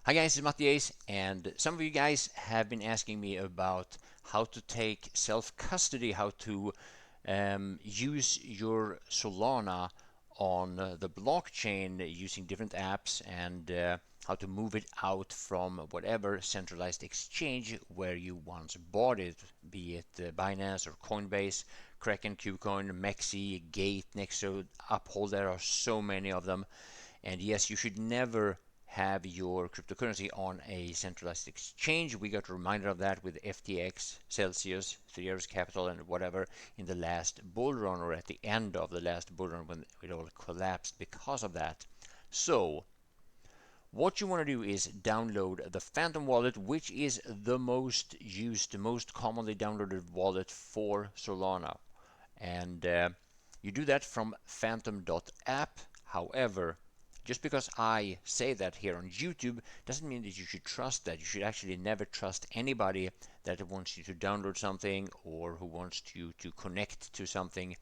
Hi guys, it's MattiAce, and some of you guys have been asking me about how to take self-custody, how to use your Solana on the blockchain using different apps, and how to move it out from whatever centralized exchange where you once bought it, be it Binance or Coinbase, Kraken, KuCoin, Mexi, Gate, Nexo, Uphold. There are so many of them. And yes, you should never have your cryptocurrency on a centralized exchange. We got a reminder of that with FTX, Celsius, Three Arrows Capital, and whatever in the last bull run, or at the end of the last bull run when it all collapsed because of that. So what you want to do is download the Phantom wallet, which is the most used, most commonly downloaded wallet for Solana. And you do that from phantom.app. However, just because I say that here on YouTube doesn't mean that you should trust that. You should actually never trust anybody that wants you to download something or who wants you to connect to something.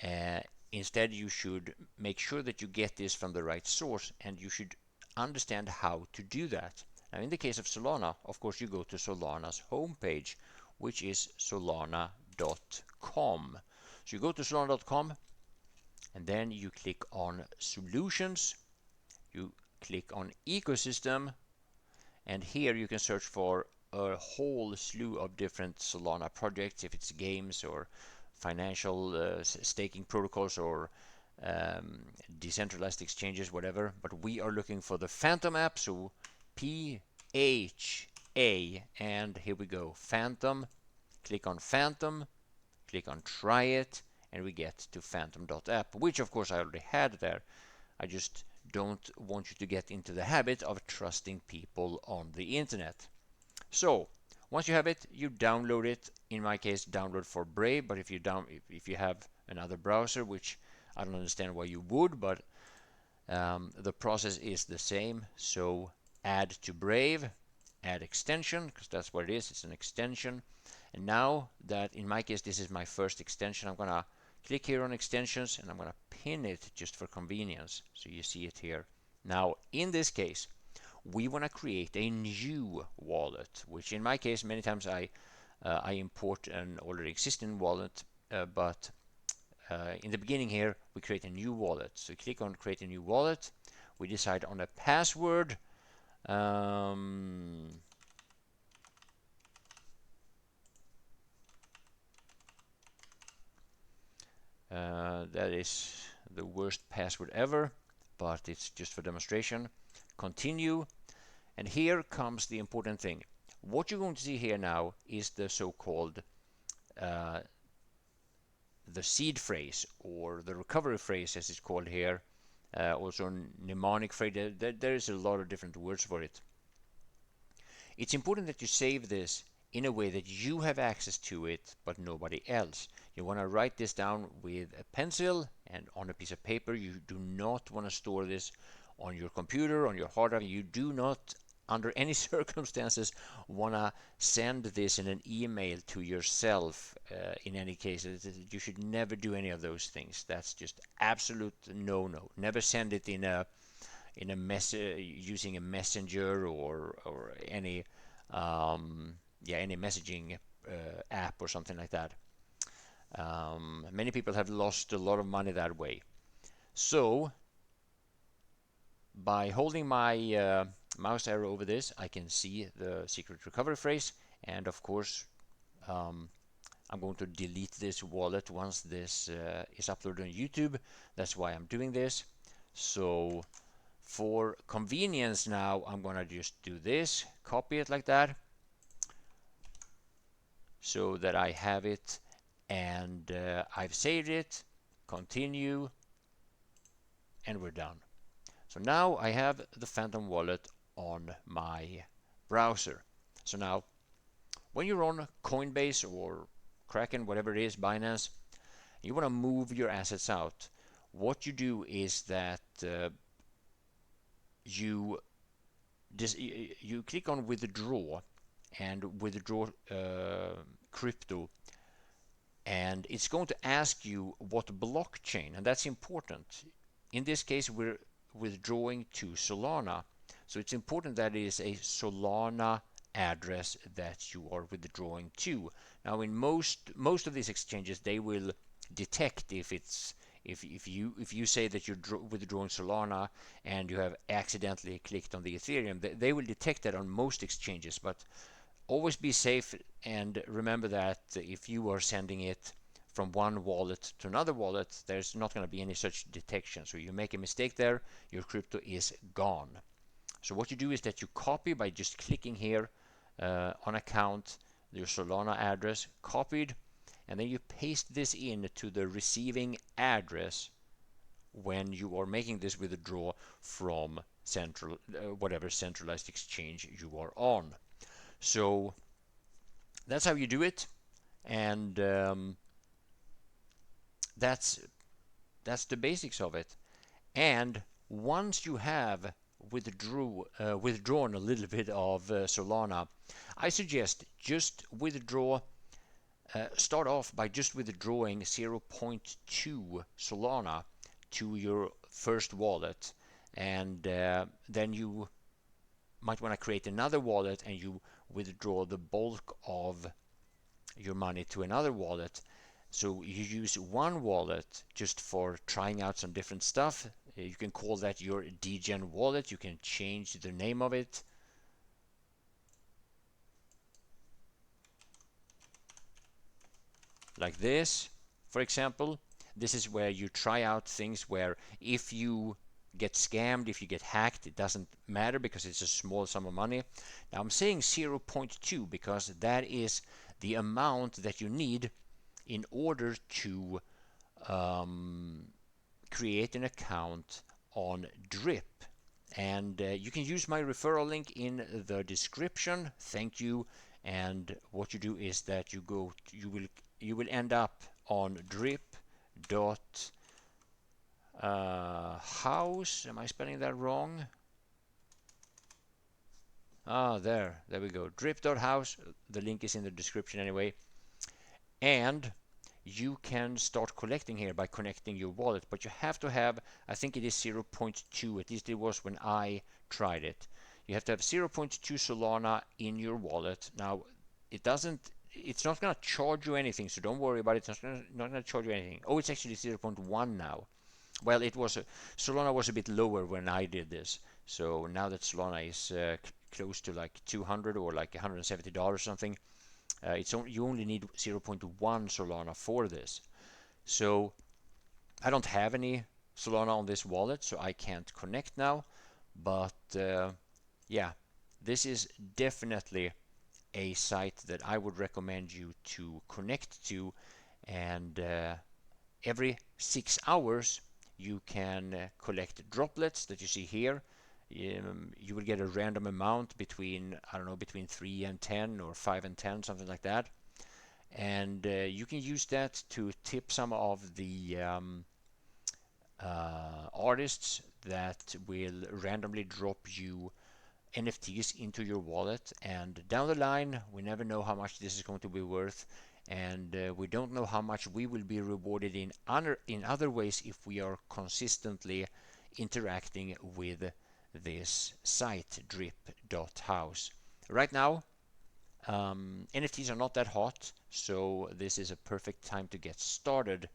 Uh, Instead, you should make sure that you get this from the right source, and you should understand how to do that. Now, in the case of Solana, of course, you go to Solana's homepage, which is solana.com. So you go to solana.com, and then you click on Solutions, you click on Ecosystem, and here you can search for a whole slew of different Solana projects, if it's games or financial staking protocols or decentralized exchanges, whatever. But we are looking for the Phantom app, so PHA, and here we go, Phantom. Click on Phantom, click on Try It, and we get to phantom.app, which of course I already had there. I just don't want you to get into the habit of trusting people on the internet. So once you have it, you download it. In my case, download for Brave, but if you have another browser, which I don't understand why you would, but the process is the same. So add to Brave, add extension, because that's what it is. It's an extension. And now that in my case this is my first extension, I'm gonna click here on extensions, and I'm gonna pin it just for convenience, so you see it here. Now in this case, we want to create a new wallet, which in my case many times I import an already existing wallet, but in the beginning here we create a new wallet. So click on create a new wallet, we decide on a password. That is the worst password ever, but it's just for demonstration. Continue, and here comes the important thing. What you're going to see here now is the so-called uh, the seed phrase, or the recovery phrase as it's called here, also mnemonic phrase. There is a lot of different words for it. It's important that you save this in a way that you have access to it but nobody else. You want to write this down with a pencil and on a piece of paper. You do not want to store this on your computer, on your hard drive. You do not under any circumstances want to send this in an email to yourself. In any case, you should never do any of those things. That's just absolute no. Never send it in a using a messenger or any any messaging app or something like that. Many people have lost a lot of money that way. So by holding my mouse arrow over this, I can see the secret recovery phrase, and of course I'm going to delete this wallet once this is uploaded on YouTube. That's why I'm doing this. So for convenience now, I'm gonna just do this, copy it like that, so that I have it, and I've saved it. Continue, and we're done. So now I have the Phantom wallet on my browser. So now when you're on Coinbase or Kraken, whatever it is, Binance, you want to move your assets out. What you do is that you click on withdraw and withdraw crypto, and it's going to ask you what blockchain, and that's important. In this case, we're withdrawing to Solana. So it's important that it is a Solana address that you are withdrawing to. Now, in most of these exchanges, they will detect if it's if you say that you're withdrawing Solana and you have accidentally clicked on the Ethereum, they will detect that on most exchanges. But always be safe and remember that if you are sending it from one wallet to another wallet, there's not going to be any such detection. So you make a mistake there, your crypto is gone. So what you do is that you copy by just clicking here on account, your Solana address copied, and then you paste this in to the receiving address when you are making this withdraw from whatever centralized exchange you are on. So that's how you do it, and that's the basics of it. And once you have withdrawn a little bit of Solana, I suggest just withdraw. Start off by just withdrawing 0.2 Solana to your first wallet, and then you might want to create another wallet and you withdraw the bulk of your money to another wallet. So you use one wallet just for trying out some different stuff. You can call that your degen wallet. You can change the name of it. Like this, for example. This is where you try out things where if you get scammed, if you get hacked, it doesn't matter because it's a small sum of money. Now I'm saying 0.2 because that is the amount that you need in order to create an account on Drip. And you can use my referral link in the description. Thank you. And what you do is that you will end up on drip.haus. Am I spelling that wrong? There we go. Drip.haus. The link is in the description anyway. And you can start collecting here by connecting your wallet, but you have to have, I think it is 0.2, at least it was when I tried it. You have to have 0.2 Solana in your wallet. Now it's not going to charge you anything, so don't worry about it. It's not going to charge you anything. Oh, it's actually 0.1 now. Well, Solana was a bit lower when I did this, so now that Solana is close to like 200 or like $170 or something, you only need 0.1 Solana for this. So I don't have any Solana on this wallet, so I can't connect now. But yeah, this is definitely a site that I would recommend you to connect to. And every 6 hours, you can collect droplets that you see here. You will get a random amount between, I don't know, between 3 and 10 or 5 and 10, something like that. And you can use that to tip some of the artists that will randomly drop you NFTs into your wallet. And down the line, we never know how much this is going to be worth, and we don't know how much we will be rewarded in other ways if we are consistently interacting with this site, drip.haus. Right now, NFTs are not that hot, so this is a perfect time to get started.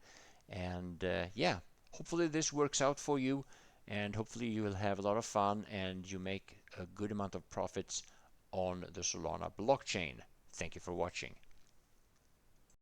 And yeah, hopefully this works out for you, and hopefully you will have a lot of fun and you make a good amount of profits on the Solana blockchain. Thank you for watching.